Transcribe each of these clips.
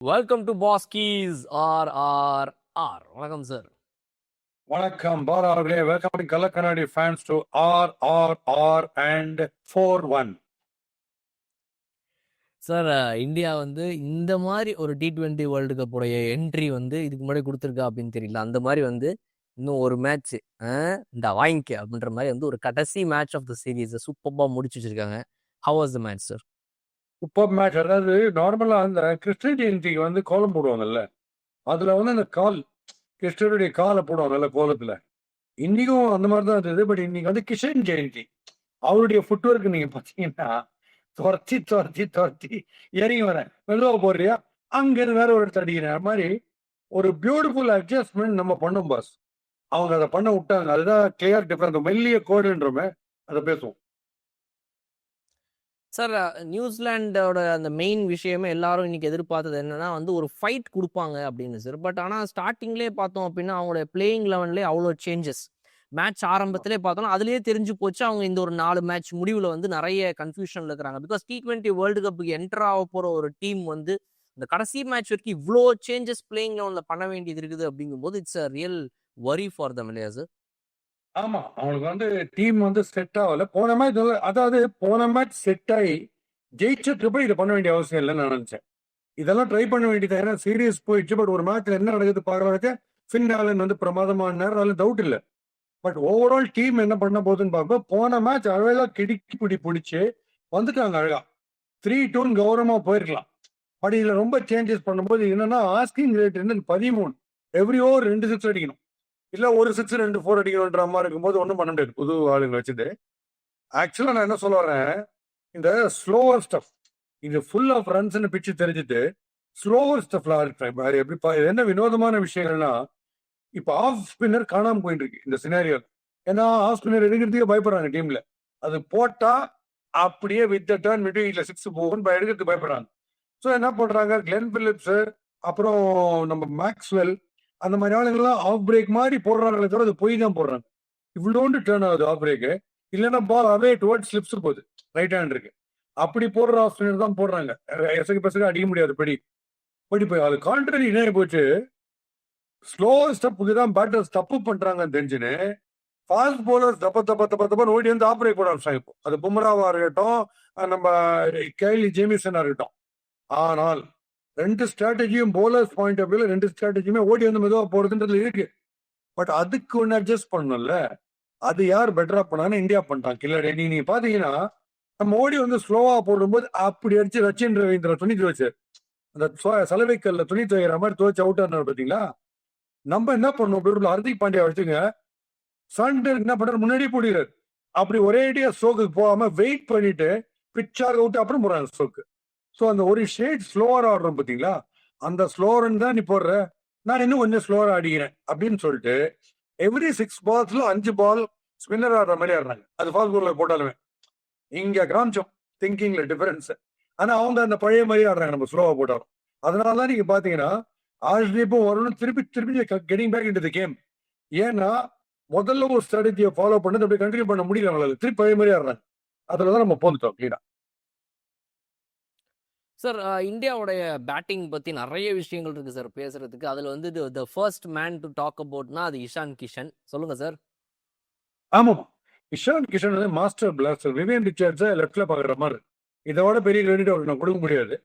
Welcome to பாஸ்கீஸ் R வணக்கம் sir. வணக்கம் பாலா அவர்களே. வெல்கம் கல கண்ணாடி fans to RRR and 4-1. Sir, India வந்து இந்த மாதிரி ஒரு T20 வேர்ல்டு கப் உடைய என்ட்ரி வந்து இதுக்கு முன்னாடி கொடுத்துருக்கா அப்படின்னு தெரியல. அந்த மாதிரி வந்து இன்னும் ஒரு மேட்ச் இந்த வாங்கிக்க அப்படின்ற மாதிரி வந்து ஒரு கடைசி மேட்ச் ஆஃப் த சீரீஸ் சூப்பர்பா முடிச்சு வச்சிருக்காங்க. How was the match sir? Super match. அதாவது நார்மலா அந்த கிறிஸ்டின் ஜெயந்திக்கு வந்து கோலம் போடுவாங்கல்ல, அதுல வந்து அந்த கிறிஸ்டனுடைய காலை போடுவாங்கல்ல கோலத்துல. இன்னைக்கும் அந்த மாதிரி தான் இருந்தது. பட் இன்னைக்கு வந்து கிஷன் ஜெயந்தி, அவருடைய ஃபுட்வொர்க் நீங்க பாத்தீங்கன்னா துரத்தி துரத்தி துரத்தி இறங்கி வரேன், மெதுவா போடுறியா, அங்க இருந்து வேற ஒரு இடத்துல அடிக்கிறேன். அது மாதிரி ஒரு பியூட்டிஃபுல் அட்ஜஸ்ட்மெண்ட் நம்ம பண்ணோம் பாஸ். அவங்க அதை பண்ண விட்டாங்க. அதுதான் கிளியர் டிஃபரன்ஸ். மெல்லிய கோடுன்றோமே அதை பேசுவோம். சார், நியூசிலாண்டோட அந்த மெயின் விஷயமே எல்லாரும் இன்னைக்கு எதிர்பார்த்தது என்னன்னா வந்து ஒரு ஃபைட் கொடுப்பாங்க அப்படின்னு சார். பட் ஆனால் ஸ்டார்டிங்லேயே பார்த்தோம் அப்படின்னா அவங்களுடைய பிளேயிங் லெவன்லேயே அவ்வளோ சேஞ்சஸ். மேட்ச் ஆரம்பத்திலே பார்த்தோம்னா அதுலேயே தெரிஞ்சு போச்சு அவங்க இந்த ஒரு 4 மேட்ச் முடிவில் வந்து நிறைய கன்ஃபியூஷனில் இருக்கிறாங்க. பிகாஸ் T20 வேர்ல்டு கப்புக்கு என்டர் ஆக போகிற ஒரு டீம் வந்து இந்த கடைசி மேட்ச் வரைக்கும் இவ்வளோ சேஞ்சஸ் பிளேயிங் லெவனில் பண்ண வேண்டியது இருக்குது அப்படிங்கும்போது இட்ஸ் அ ரியல் வரி ஃபார் தம் இல்லையா சார்? ஆமா, அவங்களுக்கு வந்து டீம் வந்து செட் ஆகல. போன மேட்ச் அதாவது போன மேட்ச் செட் ஆகி ஜெயிச்சதுக்கு இதை பண்ண வேண்டிய அவசியம் இல்லைன்னு நான் நினைச்சேன். இதெல்லாம் ட்ரை பண்ண வேண்டியது. ஏன்னா சீரியஸ் போயிடுச்சு. பட் ஒரு மேட்ச்ல என்ன நடக்குது பார்க்கறதுக்கு ஃபின் ஆலன் வந்து பிரமாதமான நேரம், அதில் டவுட் இல்லை. பட் ஓவரால் டீம் என்ன பண்ண போகுதுன்னு பார்ப்போம். போன மேட்ச் அழகா கிடிக்கி பிடிச்சு வந்துட்டாங்க. அழகா 3-2 கௌரவமா போயிருக்கலாம். பட் இதுல ரொம்ப சேஞ்சஸ் பண்ணும்போது என்னன்னா ஆஸ்கிங் ரேட் வந்து 13. எவ்ரி ஓவர் 2 6 அடிக்கணும், இல்ல ஒரு 6 2 4 அடிக்கணும்ன்ற மாதிரி இருக்கும்போது ஒன்றும் பண்ண முடியாது புது ஆளுங்க வச்சுட்டு. ஆக்சுவலா நான் என்ன சொல்ல வரேன், இந்த ஸ்லோவர் ஸ்டப், இது ஃபுல் ஆஃப் ரன்ஸ்ன்னு பிச்சு தெரிஞ்சுட்டு ஸ்லோவர் ஸ்டப்ல எப்படி என்ன வினோதமான விஷயங்கள்னா, இப்ப ஆஃப் ஸ்பின்னர் காணாம போயிட்டு இருக்கு இந்த சினாரியோ. ஏன்னா ஆஃப் ஸ்பின்னர் எடுக்கிறதுக்கே பயப்படுறாங்க டீம்ல. அது போட்டா அப்படியே வித் டர்ன் மிட்வீக்ல 6 போகும், எடுக்கிறதுக்கு பயப்படுறாங்க. ஸோ என்ன பண்றாங்க, கிளென் பிலிப்ஸ், அப்புறம் நம்ம மேக்ஸ்வெல், அந்த மாதிரி ஆளுங்கெல்லாம் ஆஃப் பிரேக் மாதிரி போடுறாங்களே தவிர அது போய் தான் போடுறாங்க. இவ்வளோண்டு டேர்ன் ஆகுது ஆஃப் பிரேக்கு. இல்லைன்னா பால் அவே டுவர்ட் ஸ்லிப்ஸ் போகுது ரைட் ஹேண்ட் இருக்கு. அப்படி போடுற ஆஃப் ஸ்பின்னர் தான் போடுறாங்க. எசகு பசங்க அடிக்க முடியாது படி போய் அது கான்ட்ரரி என்ன போச்சு. ஸ்லோ ஸ்டெப்புக்கு தான் பேட்டர்ஸ் தப்பு பண்றாங்கன்னு தெரிஞ்சுன்னு ஃபாஸ்ட் போலர்ஸ் தப்பன்னு ஓடி வந்து ஆப்ரேட் போட ஆரம்பிச்சாங்க. இப்போ அது பும்ராவா இருக்கட்டும், நம்ம கேலி ஜேமிசனா இருக்கட்டும். ஆனால் 2 ஸ்ட்ராட்டஜியும் போலர்ஸ் பாயிண்ட் ஆஃப் வியூல 2 ஸ்ட்ராட்டஜியுமே ஓடி வந்து மெதுவா போறதுன்றது இருக்கு. பட் அதுக்கு ஒன்று அட்ஜஸ்ட் பண்ணணும்ல. அது யார் பெட்டரா பண்ணான்னு இந்தியா பண்ணிட்டான் கில்லர். நீங்க பாத்தீங்கன்னா நம்ம ஓடி வந்து ஸ்லோவா போடும்போது அப்படி அடிச்சு ரச்சின் ரவீந்திரா துணி துவைச்சு அந்த சலவைக்கல்ல துணி துவைக்கிற மாதிரி துவைச்சு அவுட் ஆனார் பாத்தீங்களா. நம்ம என்ன பண்ணோம், ஹர்திக் பாண்டியா வச்சுங்க சண்டர் என்ன பண்றாரு, முன்னாடியே போடுறாரு. அப்படி ஒரே ஐடியா ஸ்ட்ரோக்கு போகாம வெயிட் பண்ணிட்டு பிச்சாக விட்டு அப்புறம் போறாங்க ஸ்ட்ரோக்கு. ஸோ அந்த ஒரு ஷேட் ஸ்லோவர் ஆடுறோம் பார்த்தீங்களா, அந்த ஸ்லோவர்னு தான் நீ போடுற, நான் இன்னும் கொஞ்சம் ஸ்லோவரா அடிக்கிறேன் அப்படின்னு சொல்லிட்டு எவ்ரி 6 பால்ஸ்ல 5 பால் ஸ்பின்னர் ஆடுற மாதிரி ஆடுறாங்க. அது ஃபாஸ்ட் பாலர் போட்டாலுமே இங்க காமிச்சோம் திங்கிங்ல டிஃபரன்ஸ். ஆனா அவங்க அந்த பழைய மாதிரி ஆடுறாங்க நம்ம ஸ்லோவா போட்டாலும். அதனாலதான் நீங்க பாத்தீங்கன்னா ஆர்ஷ்தீப்பும் வரணும் திருப்பி திருப்பி getting back into the game. ஏன்னா முதல்ல ஒரு ஸ்ட்ராட்டஜியை ஃபாலோ பண்ணது அப்படி கண்டினியூ பண்ண முடியல அவங்களால. திருப்பி பழைய மாதிரி ஆடுறாங்க. அதுலதான் நம்ம போந்துட்டோம் கிளீனா. சார், இந்தியாவுடைய பேட்டிங் பற்றி நிறைய விஷயங்கள் இருக்குது சார் பேசுறதுக்கு. அதில் வந்து the first man to talk அபவுட்னா அது இஷான் கிஷன். சொல்லுங்க சார். ஆமாம், இஷான் கிஷன் வந்து மாஸ்டர் பிளாஸ்டர். விவியன் ரிச்சர்ட்ஸை லெஃப்ட்ல பாக்குற மாதிரி. இதோட பெரிய கிரெடிட் அவருக்கு நான் கொடுக்க முடியாது.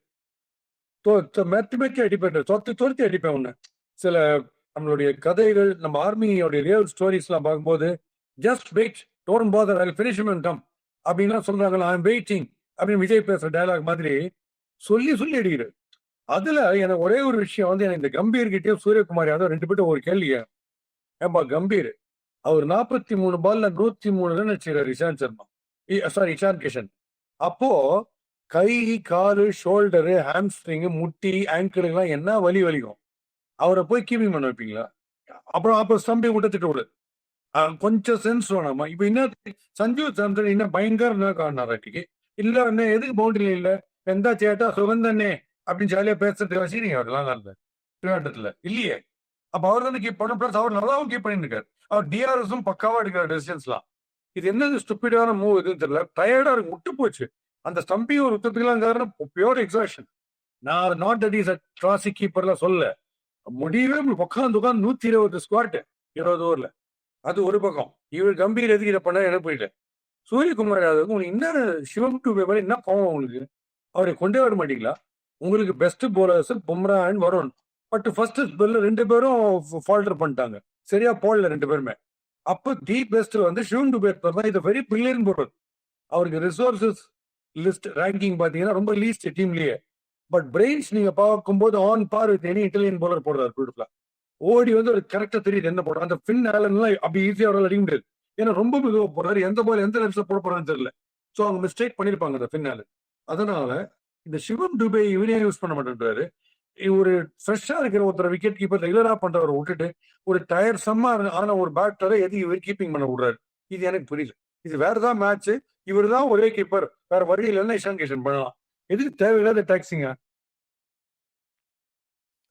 மெத்தி அடிப்பேன், துரத்தி அடிப்பேன் ஒண்ணு. சில நம்மளுடைய கதைகள், நம்ம ஆர்மியோடைய ரியல் ஸ்டோரிஸ் எல்லாம் பார்க்கும்போது just wait, don't bother, I will finish him and come அப்படின்லாம் சொல்றாங்களா. ஐ எம் வெயிட்டிங் அப்படின்னு விஜய் பேசுற டயலாக் மாதிரி சொல்லி சொல்லி அடிக்கிறார். அதுல எனக்கு ஒரே ஒரு விஷயம் வந்து, எனக்கு இந்த கம்பீர் கிட்டே சூரியகுமார் யாதவ் 2 பேரும் ஒரு கேள்வி. ஏன்பா கம்பீர், அவர் 43 பால்ல 103 ரன் அடிச்சார் இஷான் கிஷன். அப்போ கை, காலு, ஷோல்டரு, ஹாம்ஸ்ட்ரிங், முட்டி, ஆங்கிளுக்கெல்லாம் என்ன வலிக்கும். அவரை போய் கீப்பிங் பண்ண வைப்பீங்களா? அப்புறம் ஸ்டம்பை விட்டு திட்டு விடு. கொஞ்சம் சென்ஸ் வேணாமா? இப்ப என்ன சஞ்சு சாம்சன் என்ன பயங்கர காரணாராட்டிக்கு இல்ல, என்ன எதுக்கு பவுண்டரி இல்ல, எந்த சேட்டா சுகந்தனே அப்படின்னு ஜாலியா பேசுறதுக்கு வசீங்க அவர்லாம் நடந்ததுல இல்லையே. அப்ப அவர் வந்து கீப் பண்ண, பிளஸ் அவர் நல்லாவும் கீப் பண்ணிட்டு இருக்காரு. அவர் டிஆர்எஸும் பக்காவா எடுக்கிற டெசிஷன்ஸ்லாம். இது என்னது ஸ்டூபிடான மூவ் எதுன்னு தெரியல. டயர்டா இருக்கு, முட்டு போச்சு. அந்த ஸ்டம்பிங் ஒரு உத்தத்துக்கெல்லாம் காரணம் பியோர் எக்ஸாஷன். நான் நாட் தட் இஸ் ட்ராசி கீப்பர்லாம் சொல்ல, முடியவே உட்காந்து 120 ஸ்குவாட் 20 ஓவர்ல. அது ஒரு பக்கம். இவர் கம்பீர் எதுக்கு இதை பண்ண எனக்கு போயிட்டு சூரியகுமார் யாதவ் உங்களுக்கு என்ன சிவம் டூபே மேல என்ன கோவம் உங்களுக்கு? அவரை கொண்டே வர மாட்டீங்களா? உங்களுக்கு best bowlers Bumrah and Varun. But first ஸ்பெல்ல 2 பேரும் ஃபால்டர் பண்ணிட்டாங்க. சரியா போடல 2 பேருமே. அப்போ தி பெஸ்ட் வந்து சிவம் டூபே தான். இது வெரி பில்லியன் போலர். அவருக்கு ரிசோர்சஸ் லிஸ்ட் ரேங்கிங் பாத்தீங்கன்னா ரொம்ப லீஸ்ட் டீம்லயே. பட் பிரெயின்ஸ் நீங்க பார்க்கும்போது on par with any Italian bowler போடுறாரு பியூட்டிஃபுல்லா. ஓடி வந்து ஒரு கரெக்டா தெரியுது என்ன போடுறாரு. அந்த ஃபின் ஆலன்லாம் அப்படி ஈஸியா அவரால் அடிக்க முடியாது. ஏன்னா ரொம்ப மெதுவாக போடுறாரு. எந்த பால் எந்த லென்ஸ்ல போட போறான்னு தெரியல. ஸோ அவங்க மிஸ்டேக் பண்ணிருப்பாங்க அந்த ஃபின் ஆலன். அதனால இந்த சிவம் டுபே இவரே யூஸ் பண்ண மாட்டேன்றாரு. ஒரு ஃப்ரெஷ்ஷா இருக்கிற ஒருத்தர் விக்கெட் கீப்பர் ரெகுலரா பண்றவரை விட்டுட்டு ஒரு டயர் சம்மா ஆன ஒரு பேட்டரை எது இவர் கீப்பிங் பண்ண விடுறாரு? இது எனக்கு புரியல. இது வேற தான் மேட்ச். இவர் தான் ஒரே கீப்பர், வேற வழி இல்லைன்னா இஷான் கிஷன் பண்ணலாம். எதுக்கு தேவையில்லாத டாக்ஸிங்க?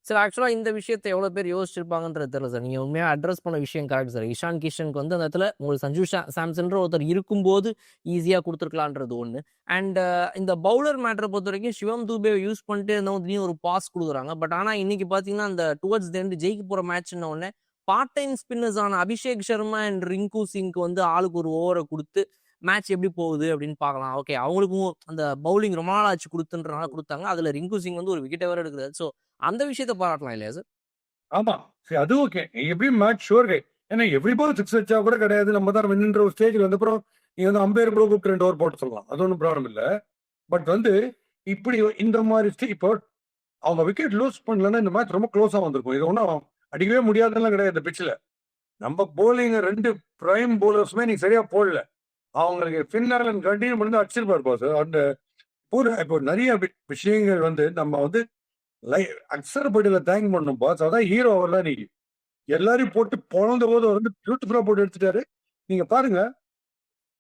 சார் ஆக்சுவலாக இந்த விஷயத்தை எவ்வளோ பேர் யோசிச்சிருப்பாங்கன்றது தெரியல சார். நீங்கள் உண்மையாக அட்ரஸ் பண்ண விஷயம் கரெக்ட் சார். இஷான் கிஷனுக்கு வந்து அந்த இடத்துல உங்களுக்கு சஞ்சு சாம்சன்ற ஒருத்தர் இருக்கும்போது ஈஸியாக கொடுத்துருக்கலான்றது ஒன்று. அண்ட் இந்த பவுலர் மேட்டரை பொறுத்த வரைக்கும் சிவம் தூபே யூஸ் பண்ணிட்டு இருந்தவங்க ஒரு பாஸ் கொடுக்குறாங்க. பட் ஆனால் இன்னைக்கு பார்த்தீங்கன்னா அந்த டுவர்ட்ஸ் தி எண்ட் ஜெயிக்க போகிற மேட்ச்ன உடனே பார்ட் டைம் ஸ்பின்னர்ஸ் ஆன அபிஷேக் சர்மா அண்ட் ரிங்கு சிங்க்கு வந்து ஆளுக்கு ஒரு ஓவரை கொடுத்து மேட்ச் எப்படி போகுது அப்படின்னு பார்க்கலாம். ஓகே, அவங்களுக்கும் அந்த பவுலிங் ரொம்ப நாள் ஆச்சு கொடுத்துன்றனால கொடுத்தாங்க. அதில் ரிங்கு சிங் வந்து ஒரு விக்கெட்டை வேறு எடுக்கிறாரு. ஸோ அந்த விஷயத்தை பாராட்டலாம் இல்லையா சார்? ஆமா, சரி, அது ஓகே. எப்படி மேட்ச் ஷோர் கை. ஏன்னா எவ்ரி பால் 6 வச்சா கூட கிடையாது. நம்ம தான் வின்ன்ற ஒரு ஸ்டேஜ்ல வந்து அப்புறம் நீங்க வந்து அம்பையர் கூட கூப்பிட்டு 2 ஓவர் போட்டு சொல்லலாம். அது ஒன்றும் ப்ராப்ளம் இல்லை. பட் வந்து இப்படி இந்த மாதிரி இப்போ அவங்க விக்கெட் லூஸ் பண்ணலன்னா இந்த மேட்ச் ரொம்ப க்ளோஸா வந்திருக்கும். இது ஒன்றும் அடிக்கவே முடியாதுலாம் கிடையாது இந்த பிச்சில். நம்ம போலிங் 2 பிரைம் போலர்ஸுமே நீங்க சரியா போடல. அவங்களுக்கு ஃபின்னாலன் கண்டினியூ பண்ணி அடிச்சிருப்பாரு பாஸ். அந்த பூரா இப்போ நிறைய விஷயங்கள் வந்து நம்ம வந்து அக்சர் பட்டியல தேங்க் பண்ணணும் பாஸ். அதான் ஹீரோ அவர்லாம். நீங்க எல்லாரையும் போட்டு பொழந்த போது வந்து பியூட்டிஃபுல்லா போட்டு எடுத்துட்டாரு. நீங்க பாருங்க,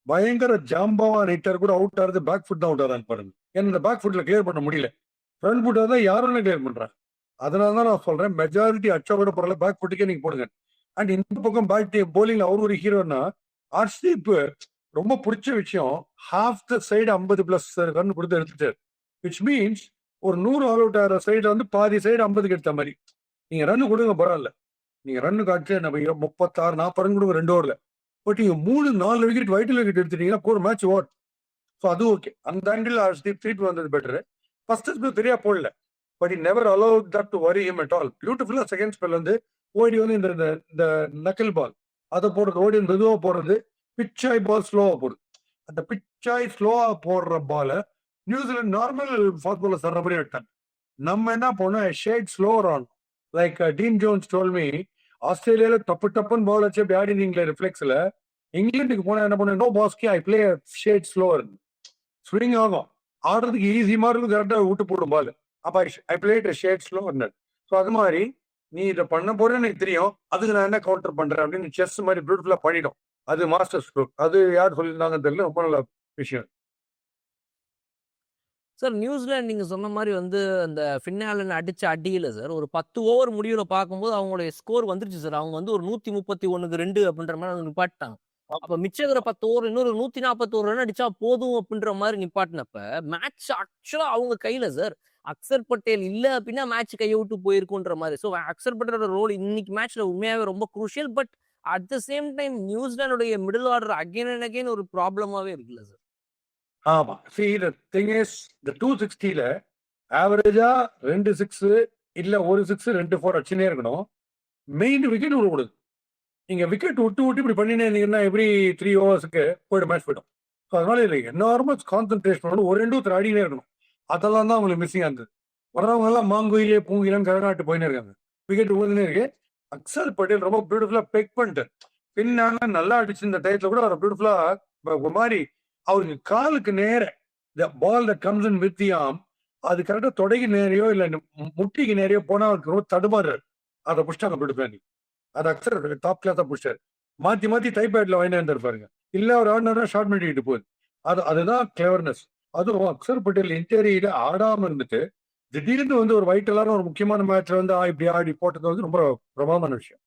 பயங்கர ஜாம்பவா ரைட்டர் கூட அவுட் ஆகுது. பேக் ஃபுட் தான் அவுட் ஆகிறான்னு பாருங்க. ஏன்னா இந்த பேக் ஃபுட்ல கிளியர் பண்ண முடியல. ஃப்ரண்ட் ஃபுட் தான் யாரும் கிளியர் பண்றாங்க. அதனால தான் நான் சொல்றேன், மெஜாரிட்டி அச்சா கூட பரவாயில்ல, பேக் ஃபுட்டுக்கே நீங்க போடுங்க. அண்ட் இந்த பக்கம் பேக் போலிங்ல அவர் ஒரு ஹீரோனா ஹர்ஷ்தீப். ரொம்ப பிடிச்ச விஷயம், ஹாஃப் த சைடு 50+ ரன் கொடுத்து எடுத்துட்டாரு. விச் மீன்ஸ் ஒரு 100 ஆல் அவுட் ஆகிற சைடு வந்து பாதி சைடு 50 எடுத்த மாதிரி. நீங்க ரன் கொடுங்க பரவாயில்ல. நீங்க ரன் காட்டு நம்ம 36 40 ரன் கொடுங்க 2 ஓவர்ல. பட் நீங்க 3-4 விக்கெட் வைட்டல் விக்கெட் எடுத்துட்டீங்கன்னா ஒரு மேட்ச் ஓட். ஸோ அது ஓகே. அந்த ஆங்கிள் ஹர்ஷ்தீப் ட்ரீட் வந்தது பெட்டர். ஃபர்ஸ்ட் ஸ்பெல் சரியா போடல. But it never allow that to worry him at all. பியூட்டிஃபுல்லா செகண்ட் ஸ்பெல் வந்து ஓடி வந்து இந்த நக்கல் பால் அதை போடுறது, ஓடி மெதுவாக போடுறது, பிச்சாய் பால் ஸ்லோவா போடுது. அந்த பிச்சாய் ஸ்லோவா போடுற பால நியூசிலாந்து நார்மல் ஃபாஸ்ட் பாலர் சர்ற மாதிரி எடுத்தாங்க. நம்ம என்ன பண்ணோம், shade slower on like Dean Jones told me. ஆஸ்திரேலியால டப்புன்னு பால் வச்சு அப்படி ஆடினீங்களே ரிஃப்ளெக்ஸ்ல. இங்கிலாந்துக்கு போனா என்ன பண்ண, நோ பாஸ்கி I play shade slower. Swing ஆகும், ஆடுறதுக்கு ஈஸி மாதிரி இருக்கும், கரெக்டாக விட்டு போடும் பால். அப்ப ஐ பிளேட் ஷேட் ஸ்லோவர். ஸோ அது மாதிரி நீ இதை பண்ண போறேன்னு எனக்கு தெரியும், அதுக்கு நான் என்ன கவுண்டர் பண்றேன் அப்படின்னு செஸ் மாதிரி பியூட்டிஃபுல்லா பண்ணிடும். அது மாஸ்டர் ஸ்ட்ரோக். அது யார் சொல்லியிருந்தாங்கன்னு தெரியல. ரொம்ப நல்ல விஷயம் சார். நியூசிலாந்து நீங்க சொன்ன மாதிரி வந்து அந்த ஃபின்னாலன் அடிச்ச அடியில சார் ஒரு 10 ஓவர் முடிவுல பார்க்கும்போது அவங்களுடைய ஸ்கோர் வந்துருச்சு சார். அவங்க வந்து ஒரு 131க்கு 2 அப்படின்ற மாதிரி அவங்க நிப்பாட்டாங்க. அப்ப மிச்சகிற 10 ஓவர் இன்னொரு 141 ரன் அடிச்சா போதும் அப்படின்ற மாதிரி நிப்பாட்டினப்ப மேட்ச் ஆக்சுவலா அவங்க கையில சார். அக்சர் பட்டேல் இல்ல அப்படின்னா மேட்ச் கையை விட்டு போயிருக்குன்ற மாதிரி. ஸோ அக்சர் பட்டேலோட ரோல் இன்னைக்கு மேட்ச்ல உண்மையாவே ரொம்ப crucial. But at the same time நியூசிலாந்துடைய middle order again and again ஒரு ப்ராப்ளமாவே இருக்குல்ல சார்? ஆமா. see the thing is the 260ல ஆவரேஜா 2 6 இல்ல 1 6 2 4 அடிச்சுனே இருக்கணும். மெயின் விக்கெட் விடக்கூடாது. நீங்க விக்கெட் விட்டு இப்படி பண்ணினே இருந்தீங்கன்னா எவ்ரி 3 ஓவர்ஸ்க்கு போயிட்டு மேட்ச் போயிடும். ஸோ அதனால இல்லை, என்னார்மஸ் கான்சென்ட்ரேஷனோட ஒரு 2 ஒருத்தர் ஆடினே இருக்கணும். அதெல்லாம் தான் அவங்களுக்கு மிஸ்ஸிங் இருந்தது. வர்றவங்க எல்லாம் மாங்குயிலே பூங்கிலாம் கரநாட்டு போயினே இருக்காங்க. விக்கெட் விழுந்துனே இருக்கு. அக்சர் பட்டேல் ரொம்ப பியூட்டிஃபுல்லா பெக் பண்ணிட்டு பின்னால நல்லா அடிச்சு இந்த டயத்துல கூட அவர் பியூட்டிஃபுல்லா ஒரு மாதிரி அவருக்கு காலுக்கு நேர ball that comes in with the arm அது கரெக்டா தொடைக்கு நேரையோ இல்ல முட்டிக்கு நேரையோ போனா அவருக்கு ரொம்ப தடுமாறு. அதை புடிச்சிட்டாங்க பியூட்டிஃபுல்லா. அது அக்சர் டாப் கிளாஸா புடிச்சாரு. மாத்தி டைப்யார்ட்ல வாங்கினா இருந்திருப்பாருங்க. இல்ல ஒரு ஆடினா ஷார்ட் பண்ணிட்டு போகுது. அதுதான் கிளவர்னஸ். அதுவும் அக்சர் பட்டேல் இன்டீரியர்ல ஆடாம இருந்துட்டு திடீர்னு வந்து ஒரு வைட்டலான ஒரு முக்கியமான மேட்ச்ல வந்து இப்படி ஆடி போட்டது வந்து ரொம்ப பிரபலமான விஷயம்.